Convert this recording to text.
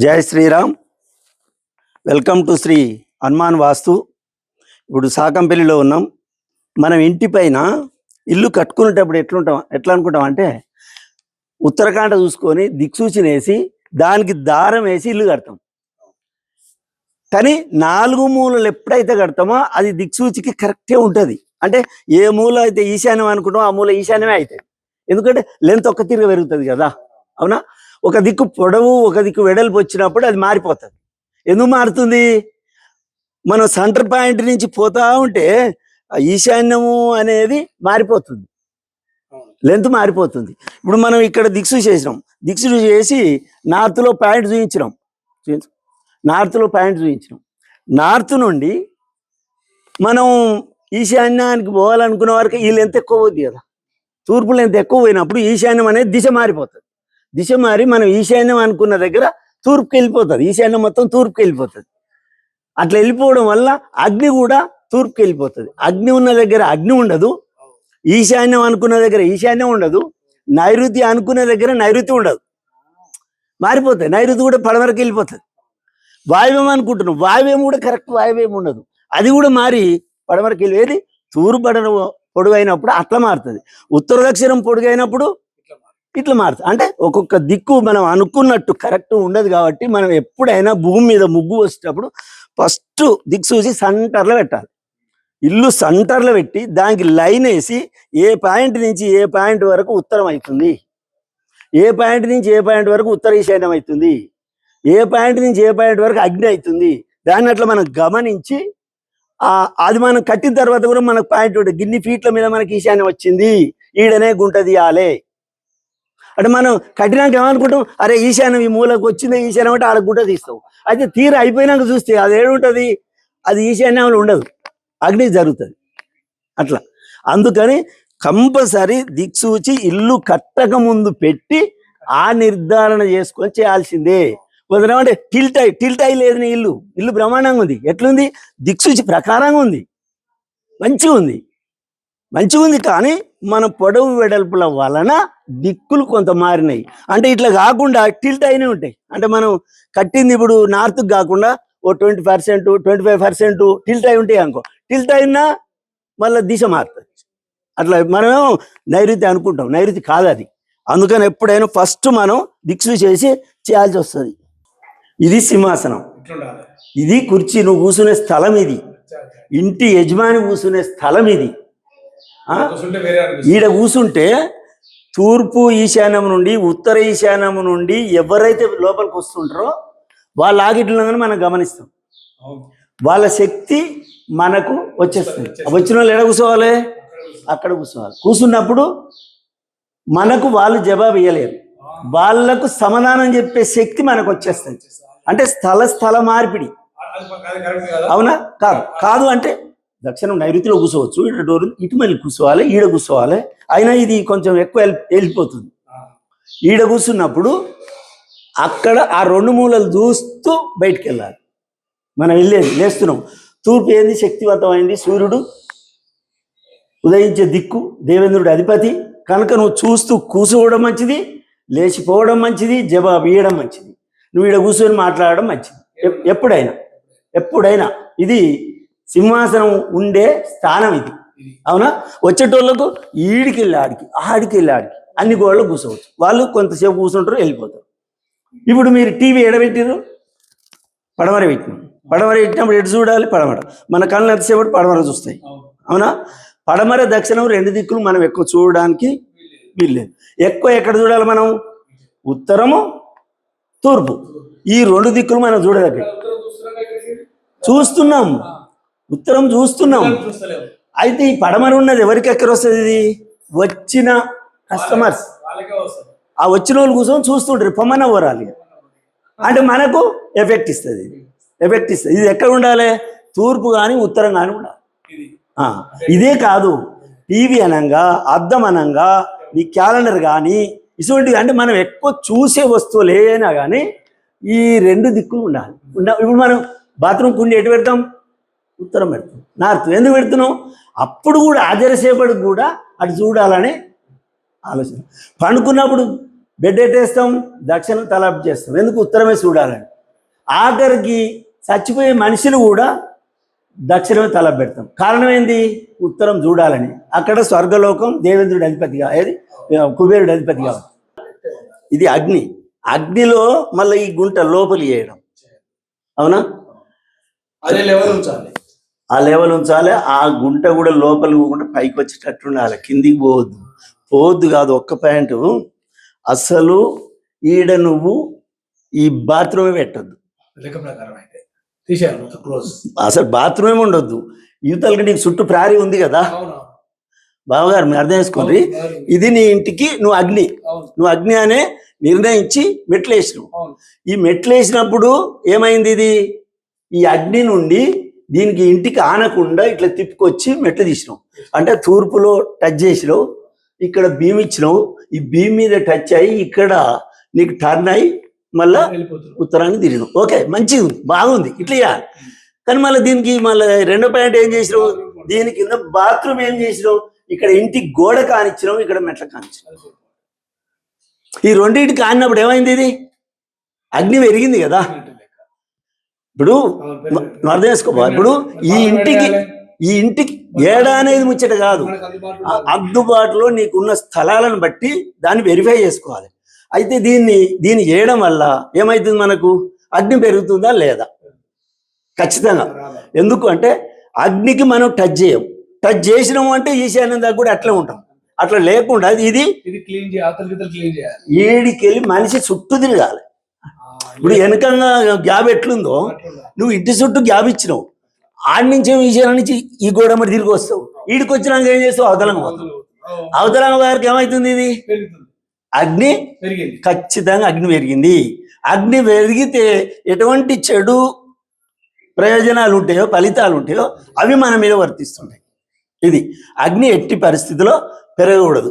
జై Sriram. Welcome to Shri Hanuman వాస్తు. ఇప్పుడు సాకంపల్లిలో ఉన్నాం. మనం ఇంటి పైన ఇల్లు కట్టుకునేటప్పుడు ఎట్లా అనుకుంటాం అంటే ఉత్తరకాండ చూసుకొని దిక్సూచిని వేసి దానికి దారం వేసి ఇల్లు కడతాం. కానీ 4 మూలలు ఎప్పుడైతే కడతామో అది దిక్సూచికి కరెక్టే ఉంటుంది. అంటే ఏ మూల అయితే ఈశాన్యం అనుకుంటామో ఆ మూల ఈశాన్యమే అవుతుంది. ఎందుకంటే లెంత్ ఒక్క తీరుగా పెరుగుతుంది కదా, అవునా? ఒక దిక్కు పొడవు ఒక దిక్కు వెడల్పు వచ్చినప్పుడు అది మారిపోతుంది. ఎందుకు మారుతుంది? మనం సెంటర్ పాయింట్ నుంచి పోతా ఉంటే ఈశాన్యము అనేది మారిపోతుంది, లెంత్ మారిపోతుంది. ఇప్పుడు మనం ఇక్కడ దిక్సు చేసినాం, దిక్సు చేసి నార్త్లో పాయింట్ చూపించినాం, నార్త్ నుండి మనం ఈశాన్యానికి పోవాలనుకున్న వరకు ఈ లెంత్ ఎక్కువ పోద్ది కదా. తూర్పు లెంత్ ఎక్కువ పోయినప్పుడు ఈశాన్యం అనేది దిశ మారిపోతుంది. దిశ మారి మనం ఈశాన్యం అనుకున్న దగ్గర తూర్పుకి వెళ్ళిపోతుంది. ఈశాన్యం మొత్తం తూర్పుకి వెళ్ళిపోతుంది. అట్లా వెళ్ళిపోవడం వల్ల అగ్ని కూడా తూర్పుకి వెళ్ళిపోతుంది. అగ్ని ఉన్న దగ్గర అగ్ని ఉండదు, ఈశాన్యం అనుకున్న దగ్గర ఈశాన్యం ఉండదు, నైరుతి అనుకున్న దగ్గర నైరుతి ఉండదు, మారిపోతుంది. నైరుతి కూడా పడమరకు వెళ్ళిపోతుంది. వాయువ్యం అనుకుంటున్నాం, వాయువ్యం కూడా కరెక్ట్ వాయువ్యం ఉండదు, అది కూడా మారి పడమరకు వెళ్ళేది. తూర్పు పడన పొడుగైనప్పుడు అట్లా మారుతుంది, ఉత్తర దక్షిణం పొడుగైనప్పుడు ఇట్లా మారుతుంది. అంటే ఒక్కొక్క దిక్కు మనం అనుకున్నట్టు కరెక్ట్ ఉండదు. కాబట్టి మనం ఎప్పుడైనా భూమి మీద ముగ్గు వచ్చేటప్పుడు ఫస్ట్ దిక్సూచి సెంటర్లో పెట్టాలి. ఇల్లు సెంటర్లో పెట్టి దానికి లైన్ వేసి ఏ పాయింట్ నుంచి ఏ పాయింట్ వరకు ఉత్తరం అవుతుంది, ఏ పాయింట్ నుంచి ఏ పాయింట్ వరకు ఉత్తర ఈశాన్యం అవుతుంది, ఏ పాయింట్ నుంచి ఏ పాయింట్ వరకు అగ్ని అవుతుంది, దాన్ని అట్లా మనం గమనించి అది మనం కట్టిన తర్వాత కూడా మనకు పాయింట్ ఉంటుంది. గిన్ని ఫీట్ల మీద మనకి ఈశాన్యం వచ్చింది, ఈడనే గుంట తీయాలి అంటే మనం కట్టినాక ఏమనుకుంటాం, అరే ఈశాన్యం ఈ మూలకు వచ్చింది, ఈశాన్యం అంటే ఆడ గుంట తీస్తాం. అయితే తీర అయిపోయినాక చూస్తే అది ఏడుంటుంది, అది ఈశాన్యంలో ఉండదు, అగ్ని జరుగుతుంది అట్లా. అందుకని కంపల్సరీ దిక్సూచి ఇల్లు కట్టక ముందు పెట్టి ఆ నిర్ధారణ చేసుకొని చేయాల్సిందే. కుదరమంటే టిల్ట్ అయి లేదు నీ ఇల్లు బ్రహ్మాండంగా ఉంది. ఎట్లుంది? దిక్సూచి ప్రకారంగా ఉంది, మంచిగా ఉంది. కానీ మన పొడవు వెడల్పుల వలన దిక్కులు కొంత మారినాయి. అంటే ఇట్లా కాకుండా టిల్ట్ అయినవి ఉంటాయి. అంటే మనం కట్టింది ఇప్పుడు నార్త్కి కాకుండా ఓ 20%, 25% టిల్ట్ అయి ఉంటాయి అనుకో. టిల్ట్ అయినా మళ్ళీ దిశ మారుతుంది. అట్లా మనం నైరుతి అనుకుంటాం, నైరుతి కాదు అది. అందుకని ఎప్పుడైనా ఫస్ట్ మనం దిక్సు చేయాల్సి వస్తుంది. ఇది సింహాసనం, ఇది కుర్చీ, నువ్వు కూర్చునే స్థలం, ఇది ఇంటి యజమాని కూర్చునే స్థలం. ఇది ఈడ కూర్చుంటే తూర్పు ఈశాన్యం నుండి ఉత్తర ఈశాన్యం నుండి ఎవరైతే లోపలికి వస్తుంటారో వాళ్ళ ఆగిట్లను మనం గమనిస్తాం. వాళ్ళ శక్తి మనకు వచ్చేస్తుంది. వచ్చిన వాళ్ళు ఎక్కడ కూర్చోవాలి? అక్కడ కూర్చోవాలి. కూర్చున్నప్పుడు మనకు వాళ్ళు జవాబు ఇవ్వలేరు, వాళ్లకు సమాధానం చెప్పే శక్తి మనకు వచ్చేస్తుంది. అంటే స్థల మార్పిడి. అవునా? కాదు అంటే దక్షిణం నైరుతిలో కూర్చోవచ్చు, ఇటు డోరు ఇటు మళ్ళీ కూర్చోవాలి, ఈడ కూర్చోవాలి. అయినా ఇది కొంచెం ఎక్కువ వెళ్ళిపోతుంది. ఈడ కూర్చున్నప్పుడు అక్కడ ఆ 2 మూలలు చూస్తూ బయటికి వెళ్ళాలి. మనం లేస్తున్నాం, తూర్పు ఏంది? శక్తివంతమైంది, సూర్యుడు ఉదయించే దిక్కు, దేవేంద్రుడి అధిపతి. కనుక నువ్వు చూస్తూ కూర్చోవడం మంచిది, లేచిపోవడం మంచిది, జవాబు ఇవ్వడం మంచిది. నువ్వు ఈడ కూర్చొని మాట్లాడడం మంచిది. ఎప్పుడైనా ఇది సింహాసనం ఉండే స్థానం ఇది, అవునా? వచ్చేటోళ్ళకు ఈడికి వెళ్ళి ఆడికి అన్ని గోడలు కూర్చోవచ్చు. వాళ్ళు కొంతసేపు కూర్చుంటారు, వెళ్ళిపోతారు. ఇప్పుడు మీరు టీవీ ఎడబెట్టిరు, పడమర పెట్టినప్పుడు ఎటు చూడాలి? పడమర. మన కళ్ళు ఎంతసేపు పడమర చూస్తాయి, అవునా? పడమర దక్షిణం 2 దిక్కులు మనం ఎక్కువ చూడడానికి వీల్లేదు. ఎక్కువ ఎక్కడ చూడాలి మనం? ఉత్తరము, తూర్పు, ఈ 2 దిక్కులు మనం చూడదగ్గర. చూస్తున్నాం, ఉత్తరం చూస్తున్నాం. అయితే ఈ పడమర ఉన్నది ఎవరికి ఎక్కడ వస్తుంది? ఇది వచ్చిన కస్టమర్స్, ఆ వచ్చిన వాళ్ళు కూర్చొని చూస్తుంటారు, పొమ్మన ఓరాలి అంటే మనకు ఎఫెక్ట్ ఇస్తుంది. ఇది ఎక్కడ ఉండాలి? తూర్పు కానీ ఉత్తరం కానీ ఉండాలి. ఇదే కాదు, టీవీ అనంగా, అద్దం అనంగా, నీ క్యాలెండర్ కానీ ఇటువంటివి, అంటే మనం ఎక్కువ చూసే వస్తువులు ఏదైనా కానీ ఈ 2 దిక్కులు ఉండాలి. ఇప్పుడు మనం బాత్రూమ్ కుండి ఎటు పెడతాం? ఉత్తరం పెడతాం, నార్త్. ఎందుకు పెడుతున్నాం? అప్పుడు కూడా ఆశ్చర్యసేపటికి కూడా అటు చూడాలనే ఆలోచన. పండుకున్నప్పుడు బెడ్ ఎట్టేస్తాం, దక్షిణం తలపు చేస్తాం. ఎందుకు? ఉత్తరమే చూడాలని. ఆఖరికి చచ్చిపోయే మనుషులు కూడా దక్షిణమే తల పెడతాం. కారణం ఏంది? ఉత్తరం చూడాలని. అక్కడ స్వర్గలోకం, దేవేంద్రుడి అధిపతిగా, ఏది కుబేరుడి అధిపతిగా. ఇది అగ్ని. అగ్నిలో మళ్ళీ ఈ గుంట లోపలి వేయడం, అవునా? అదే లెవెల్ ఉంచాలి, ఆ లెవెల్ ఉంచాలి. ఆ గుంట కూడా లోపలికి పోకుండా పైకి వచ్చేటట్టు ఉండాలి, కిందికి పోవద్దు. పోవద్దు కాదు, ఒక్క పాయింట్, అసలు ఈడ నువ్వు ఈ బాత్రూమే పెట్టద్దు. లెక్క ప్రకారం అయితే తీసేయాలి మొత్తం క్లోజ్. అసలు బాత్రూమే ఉండొద్దు. యువతలకి నీకు చుట్టూ ప్రారీ ఉంది కదా బావగారు, మీరు అర్థం చేసుకోండి. ఇది నీ ఇంటికి నువ్వు అగ్ని, నువ్వు అగ్ని అనే నిర్ణయించి మెట్లు వేసినావు. ఈ మెట్లు వేసినప్పుడు ఏమైంది? ఇది ఈ అగ్ని నుండి దీనికి ఇంటికి ఆనకుండా ఇట్లా తిప్పుకొచ్చి మెట్లు తీసినావు. అంటే తూర్పులో టచ్ చేసినావు, ఇక్కడ భీమ్ ఇచ్చినావు, ఈ భీమ్ మీద టచ్ అయ్యి ఇక్కడ నీకు టర్న్ అయ్యి మళ్ళా ఉత్తరాన్ని తిరిగినావు. ఓకే, మంచిగా ఉంది, బాగుంది, ఇట్లా చేయాలి. కానీ మళ్ళీ దీనికి మళ్ళీ రెండో పాయింట్ ఏం చేసినావు? దీని కింద బాత్రూమ్ ఏం చేసినావు? ఇక్కడ ఇంటికి గోడ కానిచ్చినావు, ఇక్కడ మెట్ల కానిచ్చినావు. ఈ రెండింటికి కానినప్పుడు ఏమైంది? ఇది అగ్ని పెరిగింది కదా. ఇప్పుడు నువ్వు అర్థం చేసుకోబా. ఇప్పుడు ఈ ఇంటికి ఏడా అనేది ముచ్చట కాదు, అందుబాటులో నీకున్న స్థలాలను బట్టి దాన్ని వెరిఫై చేసుకోవాలి. అయితే దీన్ని చేయడం వల్ల ఏమవుతుంది? మనకు అగ్ని పెరుగుతుందా లేదా? ఖచ్చితంగా. ఎందుకు అంటే అగ్నికి మనం టచ్ చేయం. టచ్ చేసినాము అంటే ఈశాన్యం దాకా కూడా అట్లే ఉంటాం. అట్లా లేకుండా ఇది ఏడికెళ్ళి మనిషి చుట్టూ తిరగాలి. ఇప్పుడు వెనకంగా గ్యాప్ ఎట్లుందో నువ్వు ఇంటి చుట్టూ గ్యాప్ ఇచ్చినావు, ఆడి నుంచి ఈశాన్యం నుంచి ఈ గోడ మరి తిరిగి వస్తావు. ఈడికి వచ్చినాక ఏం చేస్తావు? అవతలంగా పోతావు. అవతలంగా వారికి ఏమవుతుంది? ఇది అగ్ని ఖచ్చితంగా అగ్ని పెరిగింది. అగ్ని పెరిగితే ఎటువంటి చెడు ప్రయోజనాలు ఉంటాయో, ఫలితాలు ఉంటాయో అవి మన మీద వర్తిస్తుంటాయి. ఇది అగ్ని ఎట్టి పరిస్థితిలో పెరగకూడదు.